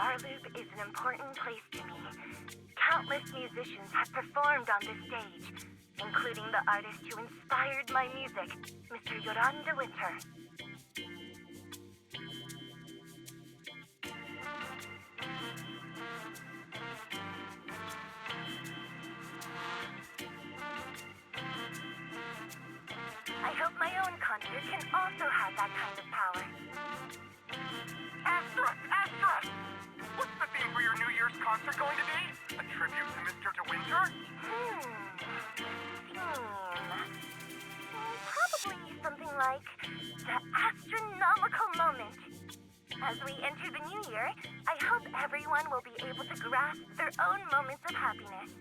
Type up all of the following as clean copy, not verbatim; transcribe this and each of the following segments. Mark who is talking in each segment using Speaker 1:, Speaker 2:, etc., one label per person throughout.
Speaker 1: Starloop is an important place to me. Countless musicians have performed on this stage, including the artist who inspired my music, Mr. Yoran de Winter. I hope my own concert can also have that kind of power.
Speaker 2: Astra! Astra! What's the theme for your New Year's concert going to be? A tribute to Mr. De Winter?
Speaker 1: Theme. Probably something like the astronomical moment. As we enter the new year, I hope everyone will be able to grasp their own moments of happiness.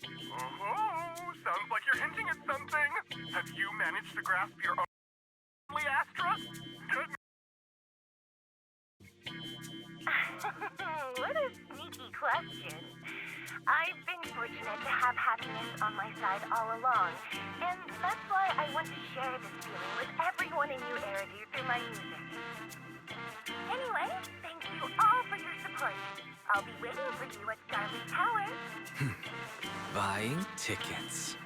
Speaker 2: Oh, sounds like you're hinting at something. Have you managed to grasp your own Astra? Good.
Speaker 1: What a sneaky question. I've been fortunate to have happiness on my side all along, and that's why I want to share this feeling with everyone in New Eridu through my music. Anyway, thank you all for your support. I'll be waiting for you at Starleaf Tower.
Speaker 3: Buying tickets.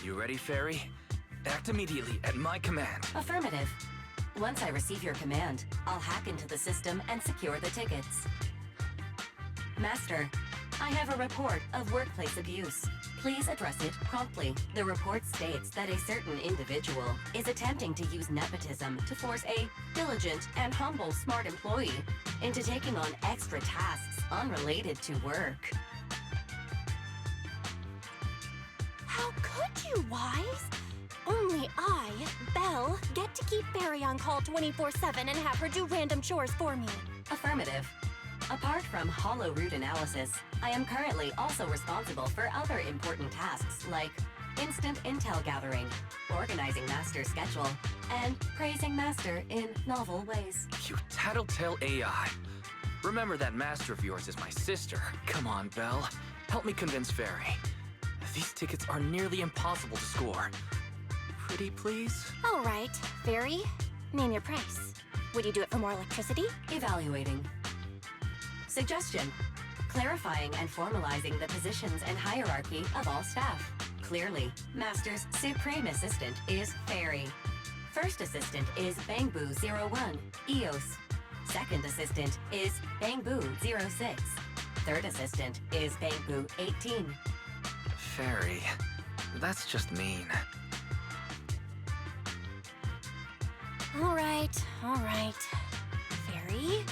Speaker 3: You ready, Fairy? Act immediately at my command.
Speaker 4: Affirmative. Once I receive your command, I'll hack into the system and secure the tickets. Master, I have a report of workplace abuse. Please address it promptly. The report states that a certain individual is attempting to use nepotism to force a diligent and humble smart employee into taking on extra tasks unrelated to work.
Speaker 5: How could you, Wise? Only I, Belle, get to keep Barry on call 24/7 and have her do random chores for me.
Speaker 4: Affirmative. Apart from hollow root analysis, I am currently also responsible for other important tasks like instant intel gathering, organizing Master's schedule, and praising Master in novel ways.
Speaker 3: You tattletale AI. Remember that Master of yours is my sister. Come on, Belle. Help me convince Fairy. These tickets are nearly impossible to score. Pretty please?
Speaker 5: All right, Barry, name your price. Would you do it for more electricity?
Speaker 4: Evaluating. Suggestion. Clarifying and formalizing the positions and hierarchy of all staff. Clearly, Master's Supreme Assistant is Fairy. First Assistant is Bangbu01, EOS. Second Assistant is Bangbu06. Third Assistant is Bangbu18.
Speaker 3: Fairy, that's just mean.
Speaker 5: All right. Fairy,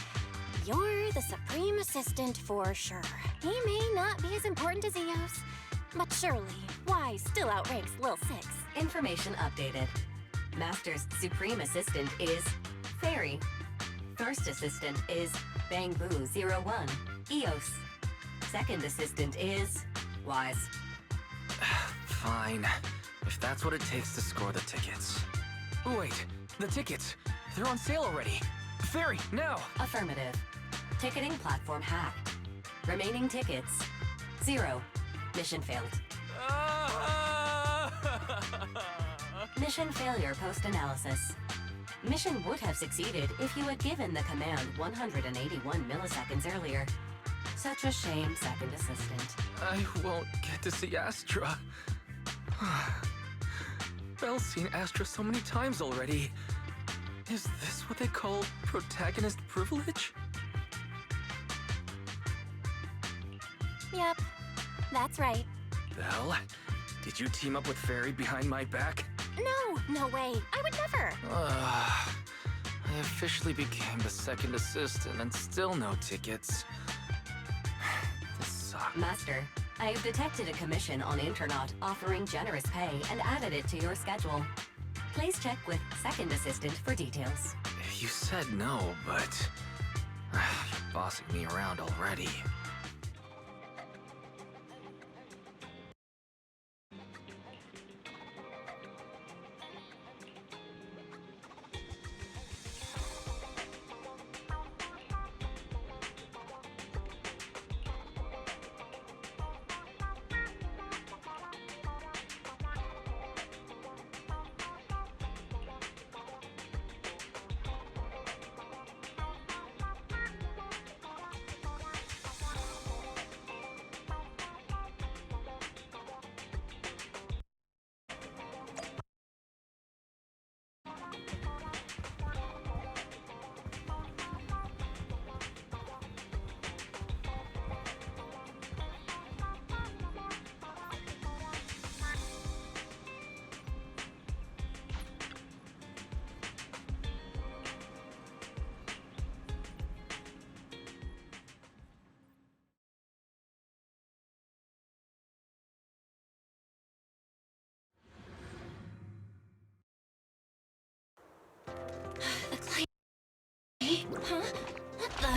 Speaker 5: you're the Supreme Assistant for sure. He may not be as important as Eos, but surely Wise still outranks Lil Six.
Speaker 4: Information updated. Master's Supreme Assistant is Fairy. First Assistant is Bangbu01, EOS. Second Assistant is Wise.
Speaker 3: Fine. If that's what it takes to score the tickets. Wait, the tickets. They're on sale already. Fairy, now!
Speaker 4: Affirmative. Ticketing platform hacked. Remaining tickets, 0. Mission failed. Mission failure post-analysis. Mission would have succeeded if you had given the command 181 milliseconds earlier. Such a shame, Second Assistant.
Speaker 3: I won't get to see Astra. Belle's seen Astra so many times already. Is this what they call protagonist privilege?
Speaker 5: Yep, that's right.
Speaker 3: Belle, did you team up with Fairy behind my back?
Speaker 5: No way. I would never.
Speaker 3: I officially became the second assistant and still no tickets. This sucks.
Speaker 4: Master, I have detected a commission on Internaut offering generous pay and added it to your schedule. Please check with Second Assistant for details.
Speaker 3: You said no, but you're bossing me around already.
Speaker 5: A client? Huh? What the?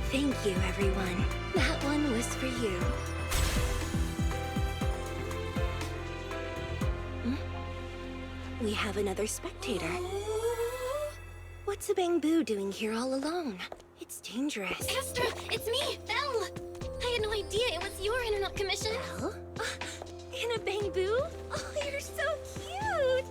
Speaker 5: Thank you, everyone. That one was for you. We have another spectator. What's a Bamboo doing here all alone? It's dangerous.
Speaker 6: Astra, it's me, Belle! I had no idea it was your internet commission.
Speaker 5: Belle? In a Bamboo? Oh, you're so cute!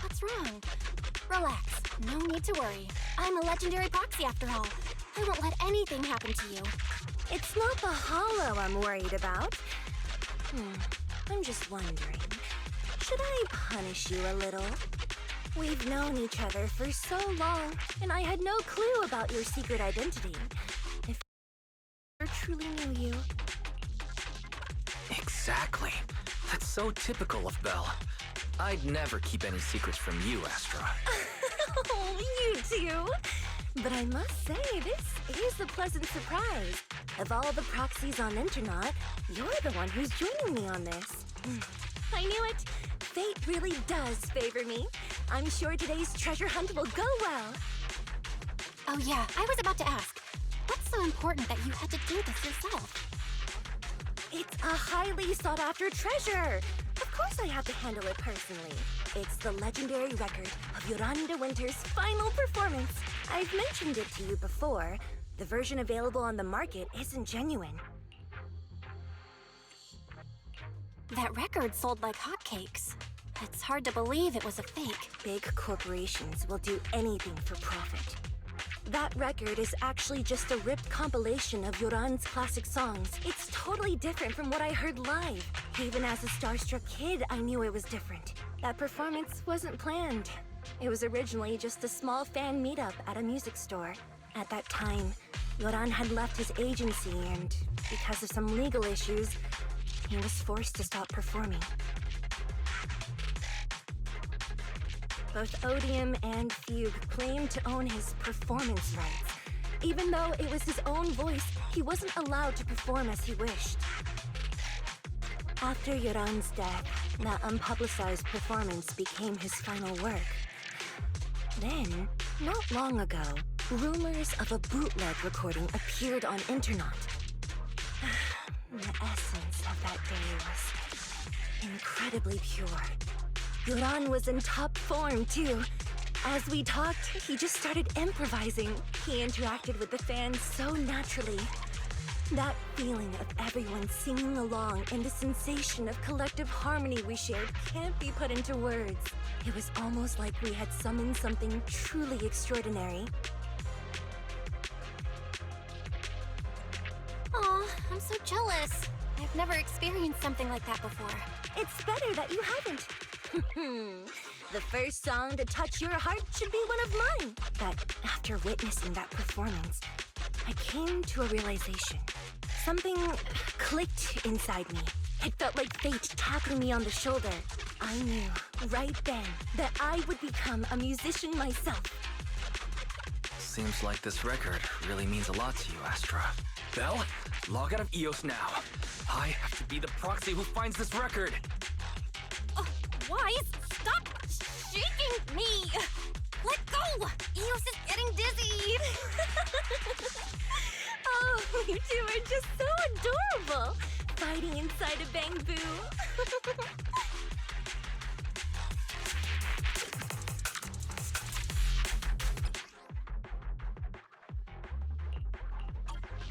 Speaker 5: What's wrong? Relax. No need to worry. I'm a legendary proxy after all. I won't let anything happen to you. It's not the hollow I'm worried about. I'm just wondering, should I punish you a little? We've known each other for so long, and I had no clue about your secret identity. If I truly knew you.
Speaker 3: Exactly. That's so typical of Belle. I'd never keep any secrets from you, Astra.
Speaker 5: Oh, you too. But I must say, this is a pleasant surprise. Of all the proxies on Internet, you're the one who's joining me on this. I knew it. Fate really does favor me. I'm sure today's treasure hunt will go well.
Speaker 6: Oh yeah, I was about to ask. What's so important that you had to do this yourself?
Speaker 5: It's a highly sought-after treasure. Of course I have to handle it personally. It's the legendary record of Yolanda Winter's final performance. I've mentioned it to you before. The version available on the market isn't genuine.
Speaker 6: That record sold like hotcakes. It's hard to believe it was a fake.
Speaker 5: Big corporations will do anything for profit. That record is actually just a ripped compilation of Yoran's classic songs. It's totally different from what I heard live. Even as a starstruck kid, I knew it was different. That performance wasn't planned. It was originally just a small fan meetup at a music store. At that time, Yoran had left his agency and, because of some legal issues, he was forced to stop performing. Both Odium and Fugue claimed to own his performance rights. Even though it was his own voice, he wasn't allowed to perform as he wished. After Yoran's death, that unpublicized performance became his final work. Then, not long ago, rumors of a bootleg recording appeared on Internet. The essence of that day was incredibly pure. Yoran was in top form, too. As we talked, he just started improvising. He interacted with the fans so naturally. That feeling of everyone singing along and the sensation of collective harmony we shared can't be put into words. It was almost like we had summoned something truly extraordinary.
Speaker 6: Aw, I'm so jealous. I've never experienced something like that before.
Speaker 5: It's better that you haven't. The first song to touch your heart should be one of mine. But after witnessing that performance, I came to a realization. Something clicked inside me. It felt like fate tapping me on the shoulder. I knew, right then, that I would become a musician myself.
Speaker 3: Seems like this record really means a lot to you, Astra. Belle, log out of EOS now. I have to be the proxy who finds this record.
Speaker 6: Wise, stop shaking me! Let go! Eos is getting dizzy!
Speaker 5: Oh, you two are just so adorable! Fighting inside a bamboo.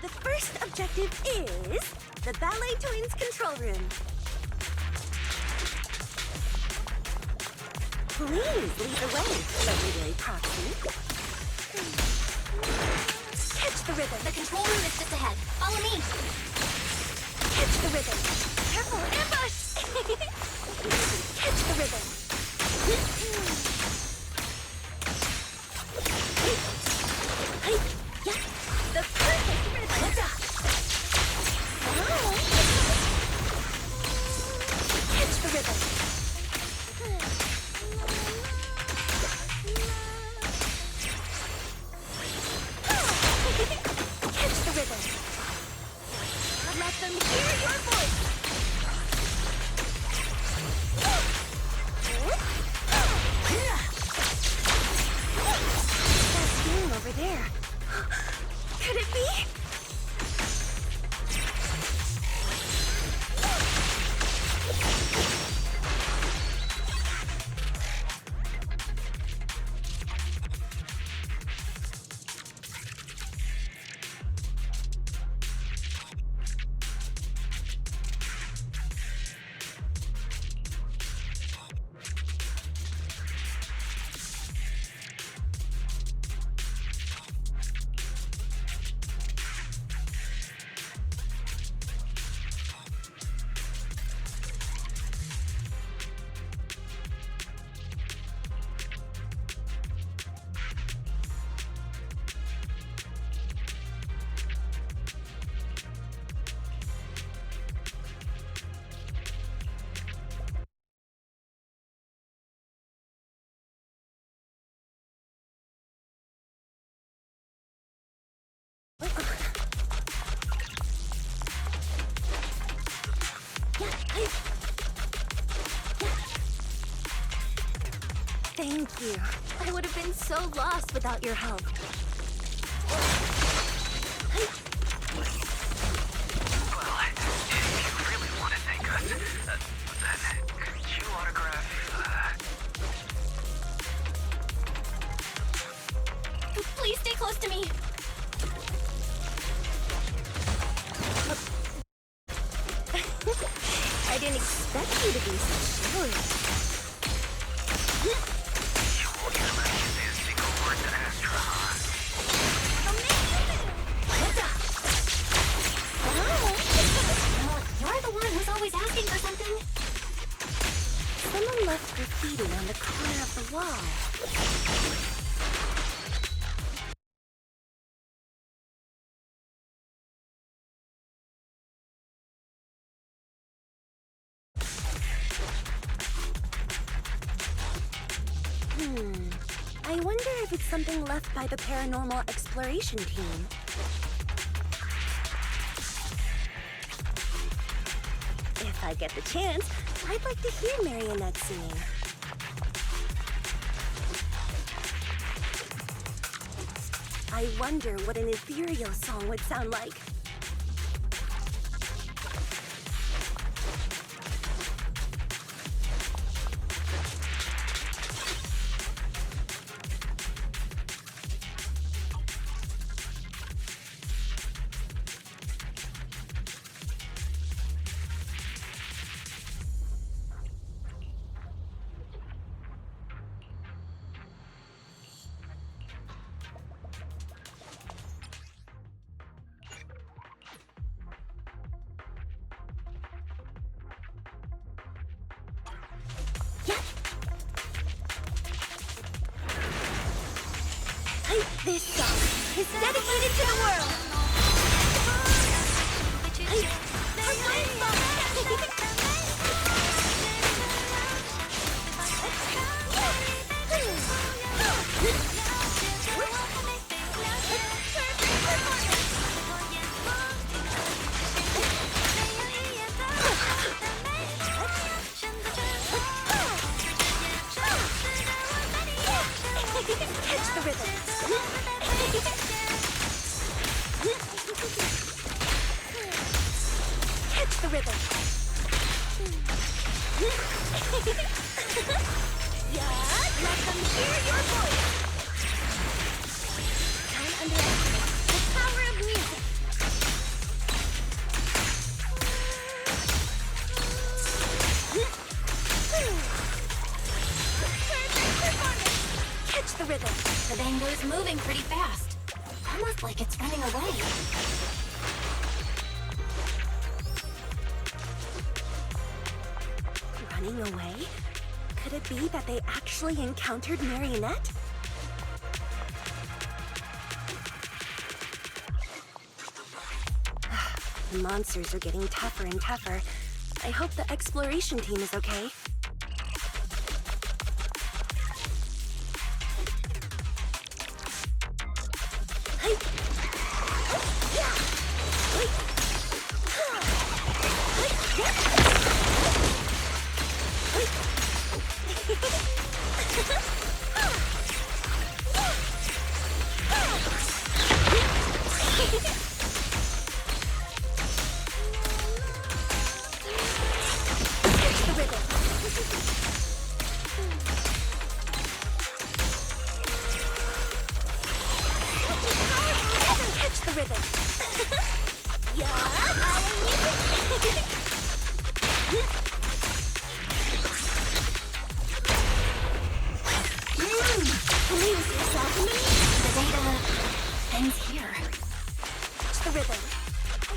Speaker 5: The first objective is the Ballet Twins control room. Please lead the way, legendary proxy. Catch the rhythm.
Speaker 6: The control room is just ahead. Follow me!
Speaker 5: Catch the rhythm. Careful, ambush! Catch the rhythm. Yeah, the perfect rhythm. Catch the rhythm. Catch the rhythm. Let them hear your voice. That beam over there. Could it be? Thank you. I would have been so lost without your help.
Speaker 3: Well, if you really want to thank us, then could you autograph,
Speaker 6: Please stay close to me!
Speaker 5: I didn't expect you to be so showy.
Speaker 3: You won't even let me say a single word to Astra, huh?
Speaker 6: You're the one who's always asking for something.
Speaker 5: Someone left graffiti on the corner of the wall. I wonder if it's something left by the paranormal exploration team. If I get the chance, I'd like to hear Marionette singing. I wonder what an ethereal song would sound like. This song is dedicated to the world! Catch the rhythm. Catch the rhythm. Yeah, let them hear your voice. Don't underestimate the power of music. Catch the rhythm.
Speaker 6: The bango's moving pretty fast. Almost like it's running away.
Speaker 5: Running away? Could it be that they actually encountered Marionette? The monsters are getting tougher and tougher. I hope the exploration team is okay.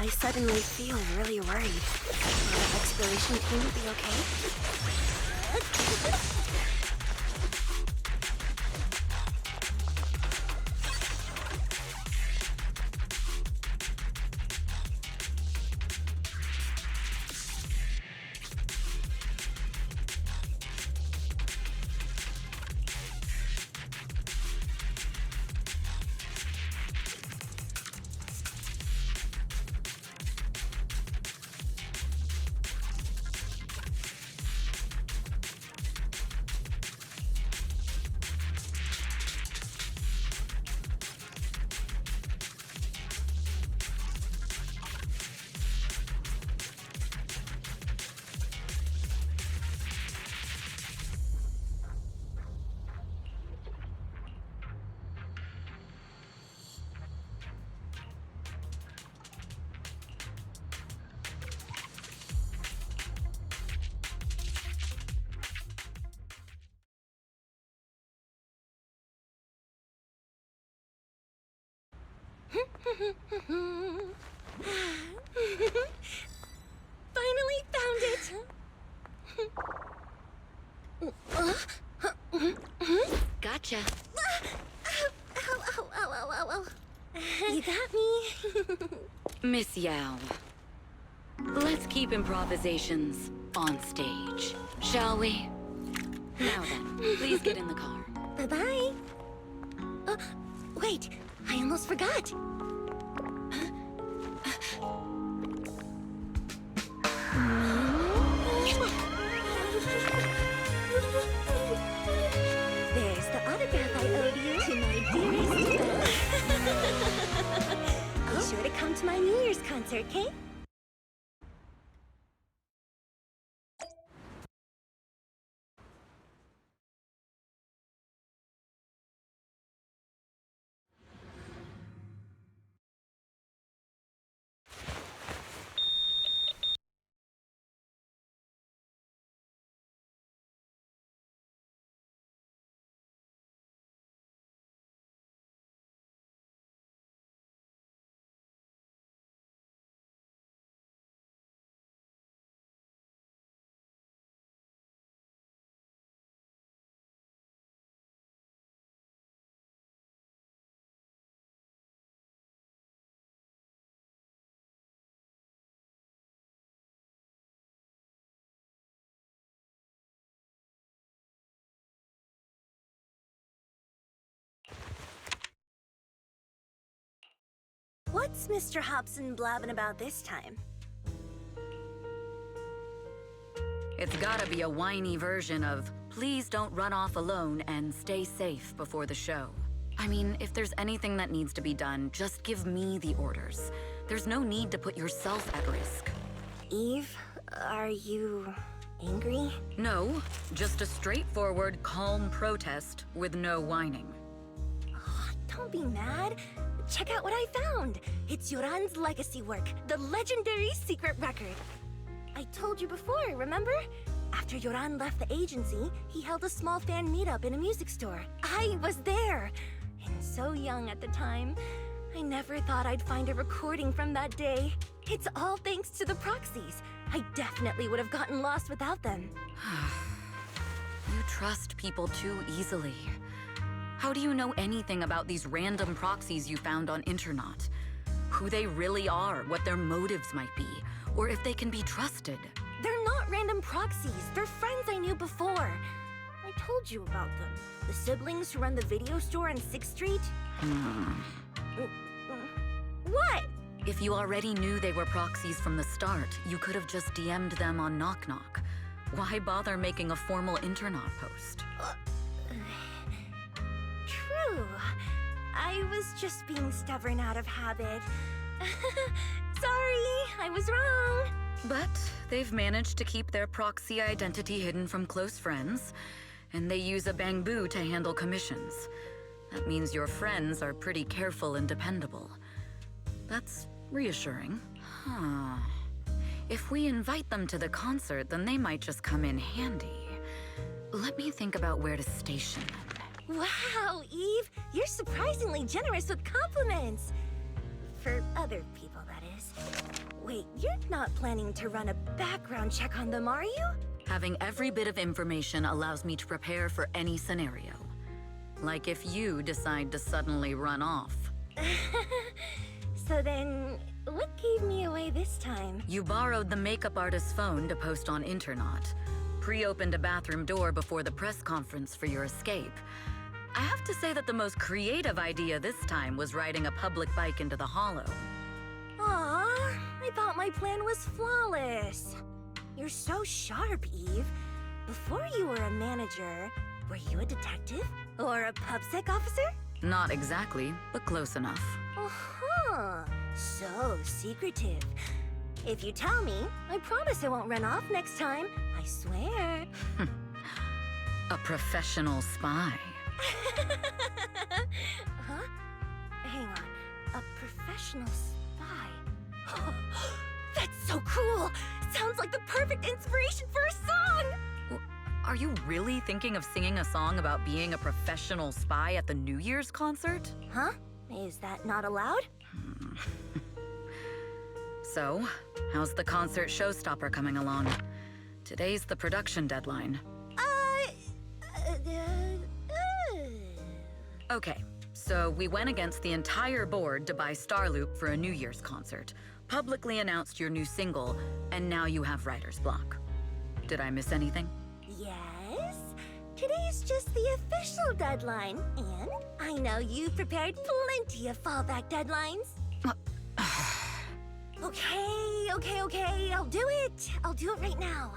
Speaker 5: I suddenly feel really worried. Will the exploration team be okay? Finally found it!
Speaker 4: Gotcha.
Speaker 5: Ow. You got me.
Speaker 7: Miss Yao, let's keep improvisations on stage, shall we? Now then, please get in the car.
Speaker 5: Bye-bye. Wait, I almost forgot. There's the autograph I owed you to my dearest Belle. Be sure to come to my New Year's concert, Kate? What's Mr. Hobson blabbing about this time?
Speaker 7: It's gotta be a whiny version of Please don't run off alone and stay safe before the show. I mean, if there's anything that needs to be done, just give me the orders. There's no need to put yourself at risk.
Speaker 5: Eve, are you angry?
Speaker 7: No, just a straightforward, calm protest with no whining.
Speaker 5: Oh, don't be mad. Check out what I found. It's Yoran's legacy work, the legendary secret record. I told you before, remember? After Yoran left the agency, he held a small fan meetup in a music store. I was there. And so young at the time. I never thought I'd find a recording from that day. It's all thanks to the proxies. I definitely would have gotten lost without them.
Speaker 7: You trust people too easily. How do you know anything about these random proxies you found on Internaut? Who they really are, what their motives might be, or if they can be trusted?
Speaker 5: They're not random proxies. They're friends I knew before. I told you about them. The siblings who run the video store on 6th Street. What?
Speaker 7: If you already knew they were proxies from the start, you could have just DM'd them on Knock Knock. Why bother making a formal Internaut post?
Speaker 5: True. I was just being stubborn out of habit. Sorry, I was wrong.
Speaker 7: But they've managed to keep their proxy identity hidden from close friends, and they use a bamboo to handle commissions. That means your friends are pretty careful and dependable. That's reassuring. Huh. If we invite them to the concert, then they might just come in handy. Let me think about where to station them.
Speaker 5: Wow, Eve, you're surprisingly generous with compliments. For other people, that is. Wait, you're not planning to run a background check on them, are you?
Speaker 7: Having every bit of information allows me to prepare for any scenario. Like if you decide to suddenly run off.
Speaker 5: So then, what gave me away this time?
Speaker 7: You borrowed the makeup artist's phone to post on Internaut. Pre-opened a bathroom door before the press conference for your escape. I have to say that the most creative idea this time was riding a public bike into the hollow.
Speaker 5: Aw, I thought my plan was flawless. You're so sharp, Eve. Before you were a manager, were you a detective? Or a PubSec officer?
Speaker 7: Not exactly, but close enough.
Speaker 5: Uh-huh. So secretive. If you tell me, I promise I won't run off next time. I swear.
Speaker 7: A professional spy.
Speaker 5: Huh? Hang on. A professional spy. That's so cool! Sounds like the perfect inspiration for a song!
Speaker 7: Are you really thinking of singing a song about being a professional spy at the New Year's concert?
Speaker 5: Huh? Is that not allowed?
Speaker 7: So, how's the concert showstopper coming along? Today's the production deadline. Okay, so we went against the entire board to buy Starloop for a New Year's concert, publicly announced your new single, and now you have writer's block. Did I miss anything?
Speaker 5: Yes. Today's just the official deadline, and I know you've prepared plenty of fallback deadlines. Okay, I'll do it. I'll do it right now.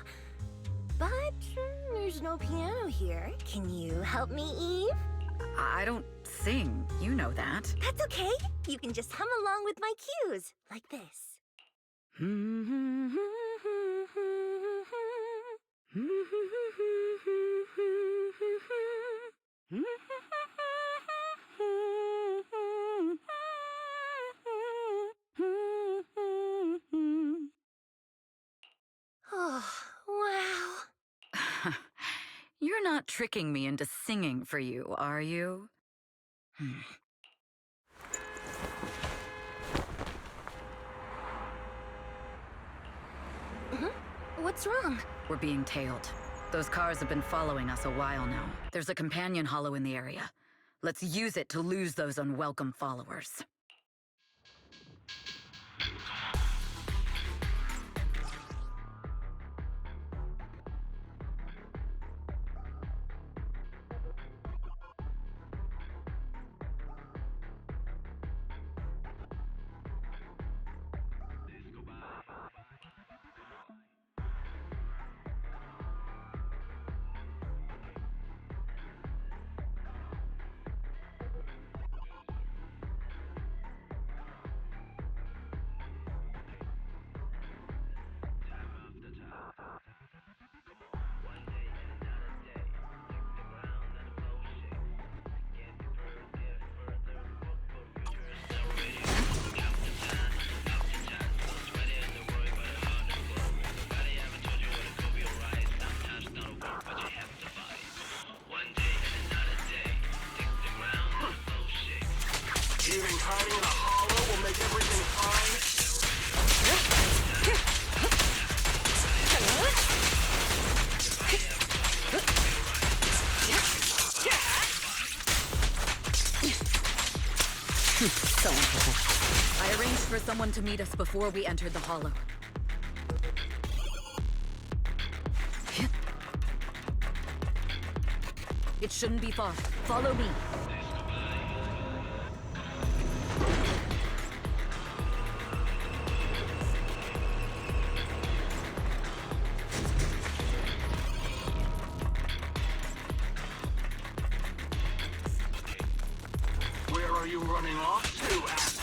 Speaker 5: But there's no piano here. Can you help me, Eve?
Speaker 7: I don't sing, you know that.
Speaker 5: That's okay. You can just hum along with my cues, like this. Oh, wow.
Speaker 7: You're not tricking me into singing for you, are you?
Speaker 5: What's wrong?
Speaker 7: We're being tailed. Those cars have been following us a while now. There's a companion hollow in the area. Let's use it to lose those unwelcome followers.
Speaker 2: hiding in a hollow will make everything fine?
Speaker 7: So unprofessional. I arranged for someone to meet us before we entered the hollow. It shouldn't be far. Follow me.
Speaker 2: Where are you running off to, Astra?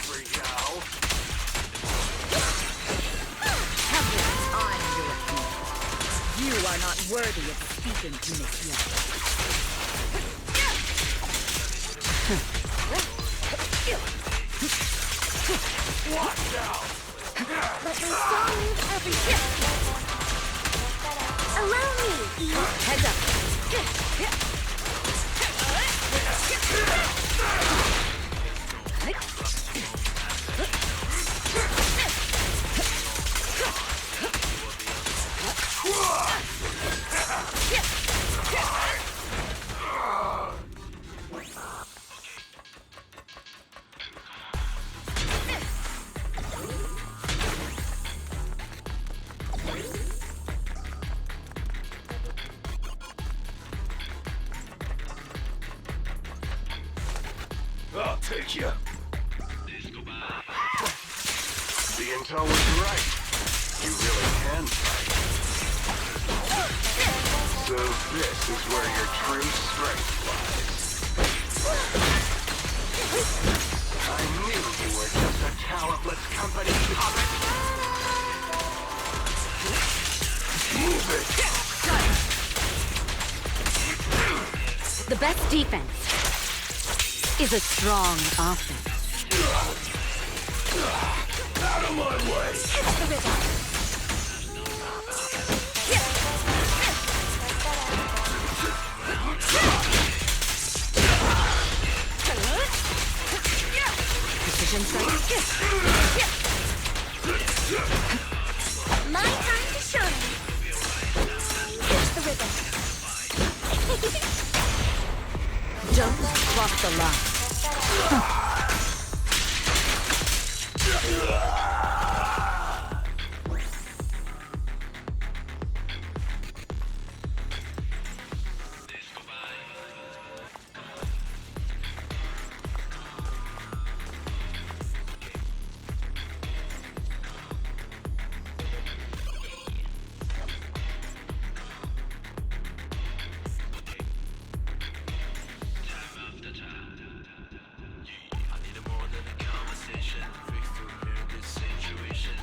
Speaker 7: Have this on your feet. You are not worthy of speaking to Miss Young.
Speaker 2: Watch out!
Speaker 5: Let my song move everything. Allow me.
Speaker 7: Heads up.
Speaker 2: I'll take you. The intel was right. You really can fight. So this is where your true strength lies. I knew you were just a talentless company puppet. Move it.
Speaker 6: The best defense is a strong offense.
Speaker 2: Out of my way!
Speaker 6: Hit the rhythm. Precision strike.
Speaker 5: My time to shine. Hit the rhythm.
Speaker 6: Don't cross the line.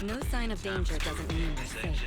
Speaker 6: No sign of danger doesn't mean we're safe.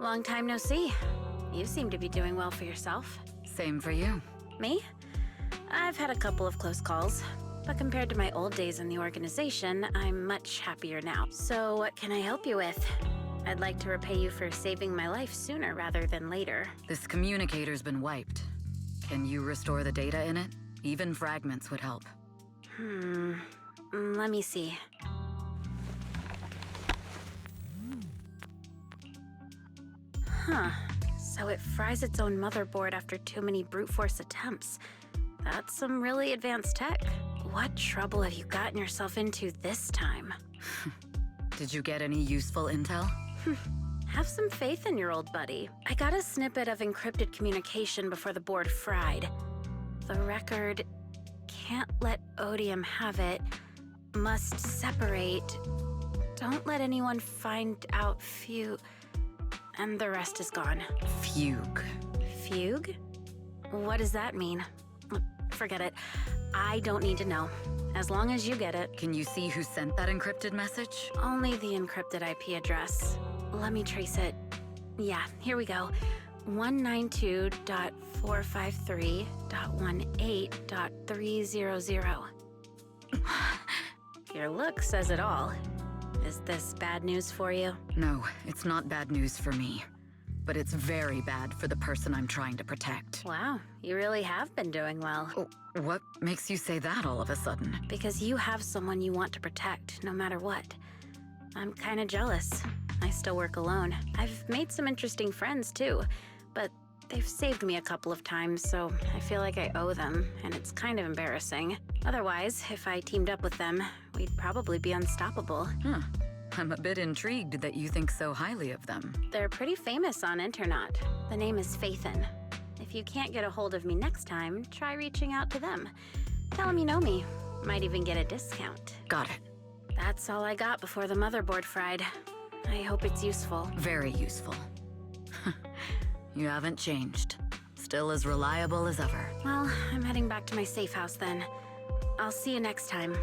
Speaker 6: Long time no see. You seem to be doing well for yourself.
Speaker 7: Same for you.
Speaker 6: Me? I've had a couple of close calls, but compared to my old days in the organization, I'm much happier now. So what can I help you with? I'd like to repay you for saving my life sooner rather than later.
Speaker 7: This communicator's been wiped. Can you restore the data in it? Even fragments would help.
Speaker 6: Let me see. Huh. So it fries its own motherboard after too many brute force attempts. That's some really advanced tech. What trouble have you gotten yourself into this time?
Speaker 7: Did you get any useful intel?
Speaker 6: Have some faith in your old buddy. I got a snippet of encrypted communication before the board fried. The record can't let Odium have it. Must separate. Don't let anyone find out and the rest is gone.
Speaker 7: Fugue.
Speaker 6: Fugue? What does that mean? Forget it. I don't need to know. As long as you get it.
Speaker 7: Can you see who sent that encrypted message?
Speaker 6: Only the encrypted IP address. Let me trace it. Yeah, here we go. 192.453.18.300. Your look says it all. Is this bad news for you?
Speaker 7: No, it's not bad news for me. But it's very bad for the person I'm trying to protect.
Speaker 6: Wow, you really have been doing well.
Speaker 7: Oh, what makes you say that all of a sudden?
Speaker 6: Because you have someone you want to protect, no matter what. I'm kinda jealous. I still work alone. I've made some interesting friends, too. But they've saved me a couple of times, so I feel like I owe them, and it's kind of embarrassing. Otherwise, if I teamed up with them, we'd probably be unstoppable.
Speaker 7: Huh. I'm a bit intrigued that you think so highly of them.
Speaker 6: They're pretty famous on Internet. The name is Faithin. If you can't get a hold of me next time, try reaching out to them. Tell them you know me. Might even get a discount.
Speaker 7: Got it.
Speaker 6: That's all I got before the motherboard fried. I hope it's useful.
Speaker 7: Very useful. You haven't changed. Still as reliable as ever.
Speaker 6: Well, I'm heading back to my safe house then. I'll see you next time.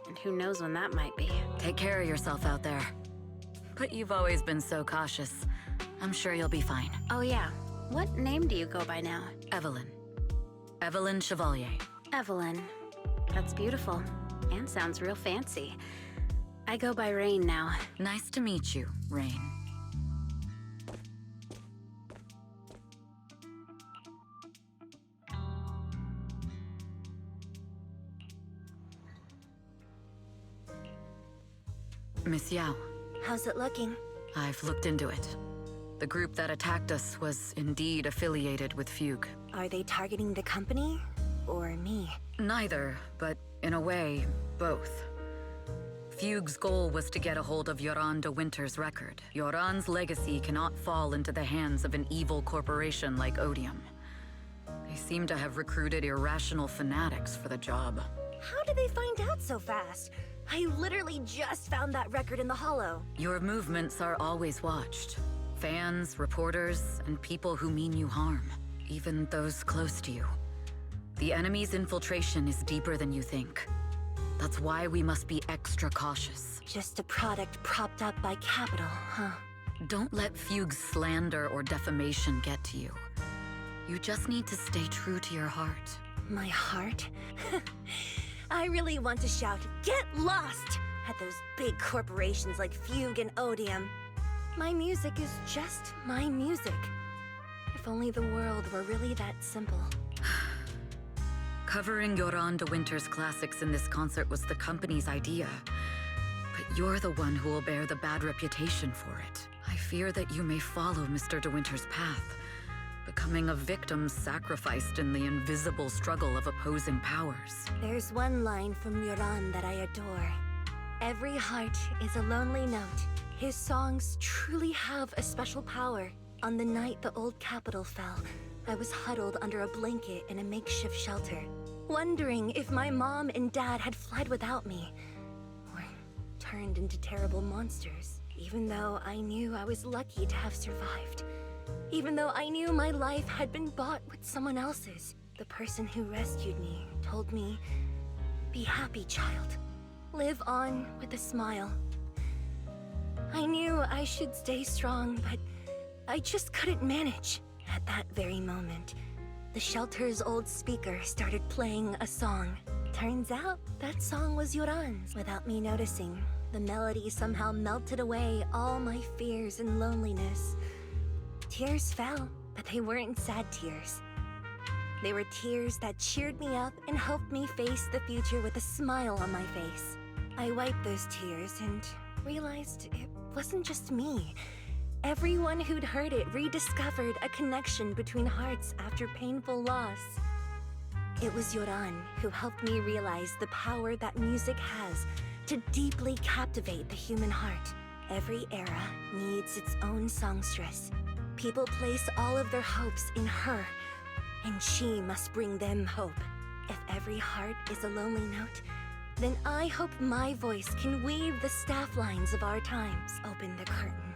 Speaker 6: And who knows when that might be.
Speaker 7: Take care of yourself out there. But you've always been so cautious. I'm sure you'll be fine.
Speaker 6: Oh yeah, what name do you go by now?
Speaker 7: Evelyn. Evelyn Chevalier.
Speaker 6: Evelyn. That's beautiful. And sounds real fancy. I go by Rain now.
Speaker 7: Nice to meet you, Rain. Miss Yao.
Speaker 5: How's it looking?
Speaker 7: I've looked into it. The group that attacked us was indeed affiliated with Fugue.
Speaker 5: Are they targeting the company or me?
Speaker 7: Neither, but in a way, both. Fugue's goal was to get a hold of Yoran de Winter's record. Yoran's legacy cannot fall into the hands of an evil corporation like Odium. They seem to have recruited irrational fanatics for the job.
Speaker 5: How did they find out so fast? I literally just found that record in the hollow.
Speaker 7: Your movements are always watched. Fans, reporters, and people who mean you harm. Even those close to you. The enemy's infiltration is deeper than you think. That's why we must be extra cautious.
Speaker 5: Just a product propped up by capital, huh?
Speaker 7: Don't let Fugue's slander or defamation get to you. You just need to stay true to your heart.
Speaker 5: My heart? I really want to shout, "Get lost!" at those big corporations like Fugue and Odium. My music is just my music. If only the world were really that simple.
Speaker 7: Covering Yoran de Winter's classics in this concert was the company's idea. But you're the one who will bear the bad reputation for it. I fear that you may follow Mr. de Winter's path, becoming a victim sacrificed in the invisible struggle of opposing powers.
Speaker 5: There's one line from Yoran that I adore. Every heart is a lonely note. His songs truly have a special power. On the night the old capital fell, I was huddled under a blanket in a makeshift shelter, wondering if my mom and dad had fled without me, or turned into terrible monsters, even though I knew I was lucky to have survived. Even though I knew my life had been bought with someone else's. The person who rescued me told me, "Be happy, child. Live on with a smile." I knew I should stay strong, but I just couldn't manage. At that very moment, the shelter's old speaker started playing a song. Turns out, that song was Yoran's. Without me noticing, the melody somehow melted away all my fears and loneliness. Tears fell, but they weren't sad tears. They were tears that cheered me up and helped me face the future with a smile on my face. I wiped those tears and realized it wasn't just me. Everyone who'd heard it rediscovered a connection between hearts after painful loss. It was Yoran who helped me realize the power that music has to deeply captivate the human heart. Every era needs its own songstress. People place all of their hopes in her, and she must bring them hope. If every heart is a lonely note, then I hope my voice can weave the staff lines of our times. Open the curtain,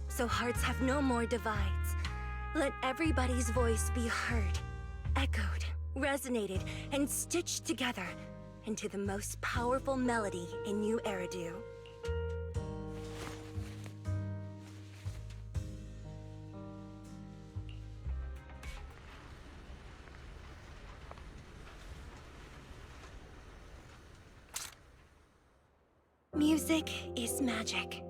Speaker 5: so hearts have no more divides. Let everybody's voice be heard, echoed, resonated, and stitched together into the most powerful melody in New Eridu. Music is magic.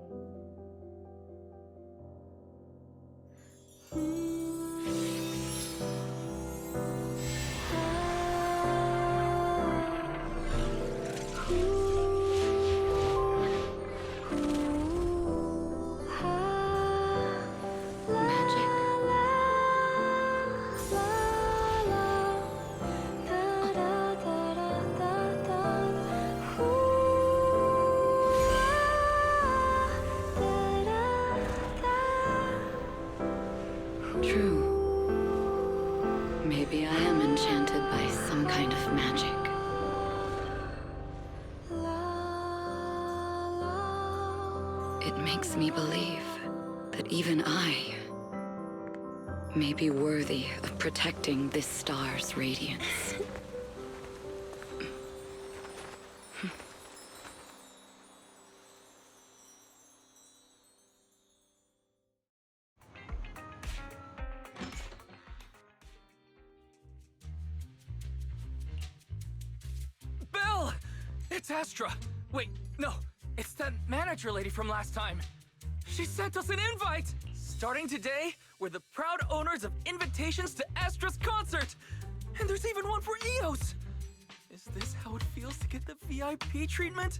Speaker 7: True. Maybe I am enchanted by some kind of magic. It makes me believe that even I may be worthy of protecting this star's radiance.
Speaker 3: Belle! It's Astra! Wait, no, it's that manager lady from last time. She sent us an invite! Starting today, we're the proud owners of invitations to Astra's concert! And there's even one for EOS! Is this how it feels to get the VIP treatment?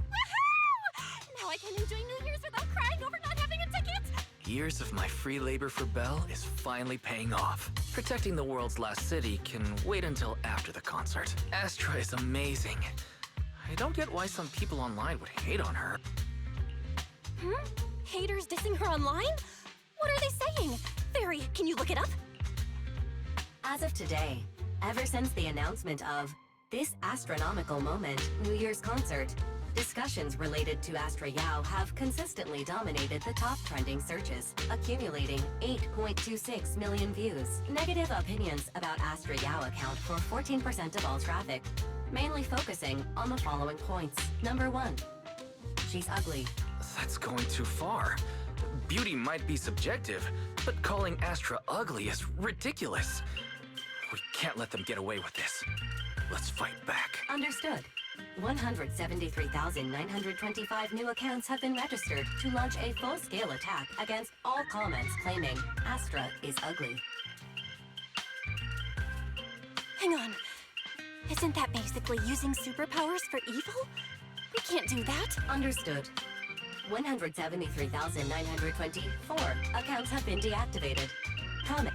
Speaker 8: Woohoo! Now I can enjoy New Year's without crying over not having a ticket!
Speaker 3: Years of my free labor for Belle is finally paying off. Protecting the world's last city can wait until after the concert. Astra is amazing. I don't get why some people online would hate on her.
Speaker 8: Haters dissing her online? What are they saying? Fairy, can you look it up?
Speaker 4: As of today, ever since the announcement of this astronomical moment, New Year's concert, discussions related to Astra Yao have consistently dominated the top trending searches, accumulating 8.26 million views. Negative opinions about Astra Yao account for 14% of all traffic, mainly focusing on the following points. Number 1, she's ugly.
Speaker 3: That's going too far. Beauty might be subjective, but calling Astra ugly is ridiculous. We can't let them get away with this. Let's fight back.
Speaker 4: Understood. 173,925 new accounts have been registered to launch a full-scale attack against all comments claiming Astra is ugly.
Speaker 8: Hang on. Isn't that basically using superpowers for evil? We can't do that.
Speaker 4: Understood. 173,924 accounts have been deactivated. Comment.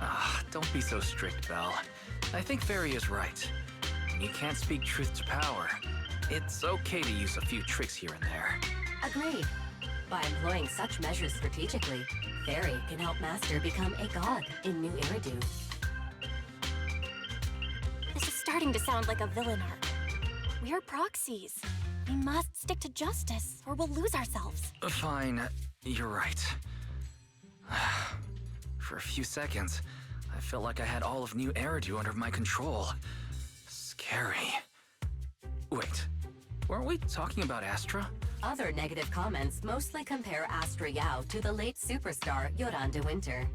Speaker 3: Don't be so strict, Belle. I think Fairy is right. When you can't speak truth to power, it's okay to use a few tricks here and there.
Speaker 4: Agreed. By employing such measures strategically, Fairy can help Master become a god in New Eridu.
Speaker 8: This is starting to sound like a villain arc. We're proxies. We must stick to justice, or we'll lose ourselves.
Speaker 3: Fine, you're right. For a few seconds, I felt like I had all of New Eridu under my control. Scary. Wait, weren't we talking about Astra?
Speaker 4: Other negative comments mostly compare Astra Yao to the late superstar Yoran de Winter.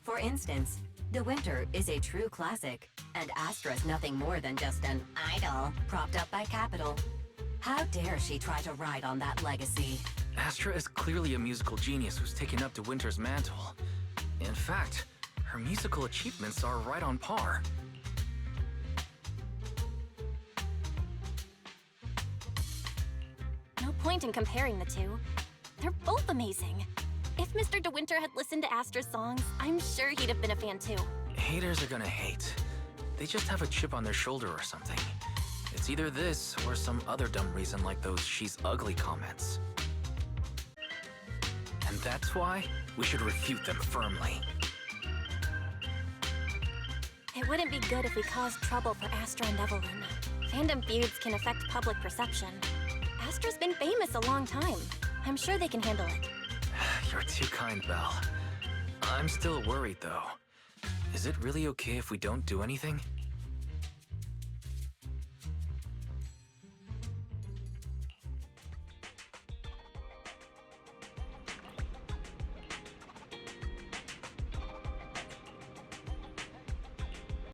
Speaker 4: For instance, de Winter is a true classic, and Astra's nothing more than just an idol propped up by capital. How dare she try to ride on that legacy?
Speaker 3: Astra is clearly a musical genius who's taken up de Winter's mantle. In fact, her musical achievements are right on par.
Speaker 8: No point in comparing the two. They're both amazing. If Mr. De Winter had listened to Astra's songs, I'm sure he'd have been a fan too.
Speaker 3: Haters are gonna hate. They just have a chip on their shoulder or something. It's either this or some other dumb reason like those "she's ugly" comments. And that's why we should refute them firmly.
Speaker 8: It wouldn't be good if we caused trouble for Astra and Evelyn. Fandom feuds can affect public perception. Astra's been famous a long time. I'm sure they can handle it.
Speaker 3: You're too kind, Belle. I'm still worried, though. Is it really okay if we don't do anything?